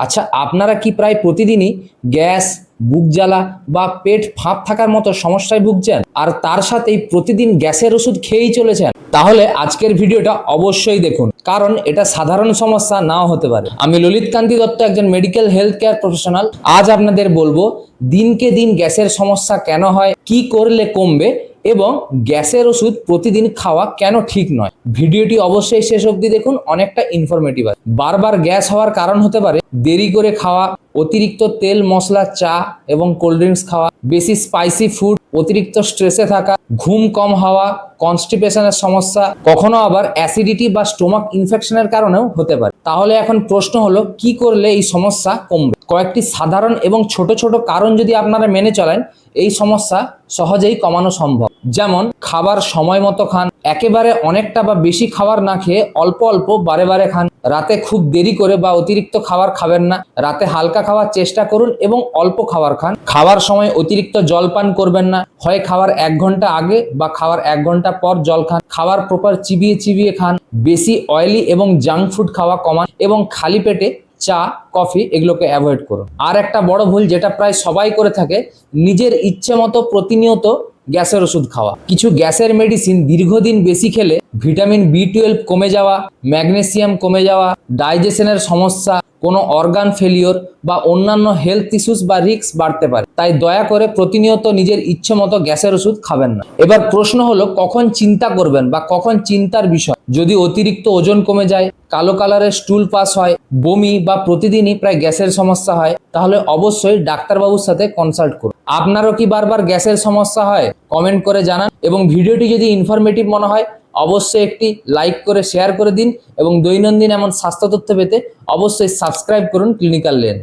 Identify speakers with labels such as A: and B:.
A: আচ্ছা, আপনারা কি প্রায় প্রতিদিনই গ্যাস, বুক জ্বালা বা পেট ফাঁপ থাকার মতো সমস্যায় ভুগছেন, আর তার সাথেই প্রতিদিন গ্যাসের ওষুধ খেয়েই চলেছেন? তাহলে আজকের ভিডিওটা অবশ্যই দেখুন, কারণ এটা সাধারণ সমস্যা নাও হতে পারে। আমি ললিত কান্তি দত্ত, একজন মেডিকেল হেলথ কেয়ার প্রফেশনাল। আজ আপনাদের বলবো দিনকে দিন গ্যাসের সমস্যা কেন হয়, কি করলে কমবে, এবং গ্যাসের ওষুধ প্রতিদিন খাওয়া কেন ঠিক নয়। ভিডিওটি অবশ্যই শেষ অবধি দেখুন, অনেকটা ইনফরমেটিভ আছে। বারবার গ্যাস হওয়ার কারণ হতে পারে দেরি করে খাওয়া, অতিরিক্ত তেল মশলা, চা এবং কোল্ড ড্রিঙ্কস খাওয়া, বেশি স্পাইসি ফুড, অতিরিক্ত স্ট্রেসে থাকা, ঘুম কম হওয়া, কনস্টিপেশনের সমস্যা, কখনো আবার অ্যাসিডিটি বা স্টোমাক ইনফেকশনের কারণেও হতে পারে। তাহলে এখন প্রশ্ন হলো, কি করলে এই সমস্যা কমবে? কয়েকটি সাধারণ এবং ছোট ছোট কারণ যদি আপনারা মেনে চলেন, এই সমস্যা সহজেই কমানো সম্ভব। যেমন খাবার সময় মতো খান, একেবারে অনেকটা বা বেশি খাবার না খেয়ে অল্প অল্প বারে বারে খান, রাতে খুব দেরি করে বা অতিরিক্ত খাবার খাবেন না, রাতে হালকা খাওয়ার চেষ্টা করুন এবং অল্প খাবার খান, খাওয়ার সময় অতিরিক্ত জল পান করবেন না, হয় খাওয়ার 1 ঘন্টা আগে বা খাওয়ার 1 ঘন্টা পর জল খান, খাবার প্রপার চিবিয়ে চিবিয়ে খান, বেশি অয়েলি এবং জাঙ্ক ফুড খাওয়া কমান এবং খালি পেটে চা, কফি এগুলোকে অ্যাভয়েড করুন। আর একটা বড় ভুল যেটা প্রায় সবাই করে থাকে, নিজের ইচ্ছে মতো প্রতিনিয়ত গ্যাসের ওষুধ খাওয়া। কিছু গ্যাসের মেডিসিন দীর্ঘদিন বেশি খেলে ভিটামিন B12 কমে যাওয়া, ম্যাগনেসিয়াম কমে যাওয়া, ডাইজেশনের সমস্যা, কোনো অর্গান ফেলিওর বা অন্যান্য হেলথ ইস্যুস বা রিস্ক বাড়তে পারে। তাই দয়া করে প্রতিনিয়ত নিজের ইচ্ছে মতো গ্যাসের ওষুধ খাবেন না। এবার প্রশ্ন হলো, কখন চিন্তা করবেন বা কখন চিন্তার বিষয়? যদি অতিরিক্ত ওজন কমে যায়, কালো কালারের স্টুল পাস হয়, বমি বা প্রতিদিনই প্রায় গ্যাসের সমস্যা হয়, তাহলে অবশ্যই ডাক্তারবাবুর সাথে কনসাল্ট করুন। আপনারও কি বারবার গ্যাসের সমস্যা হয়? কমেন্ট করে জানান, এবং ভিডিওটি যদি ইনফরমেটিভ মনে হয় অবশ্যই একটি লাইক করে শেয়ার করে দিন, এবং দৈনন্দিন এমন স্বাস্থ্য তথ্য পেতে অবশ্যই সাবস্ক্রাইব করুন ক্লিনিক্যাল লেন্স।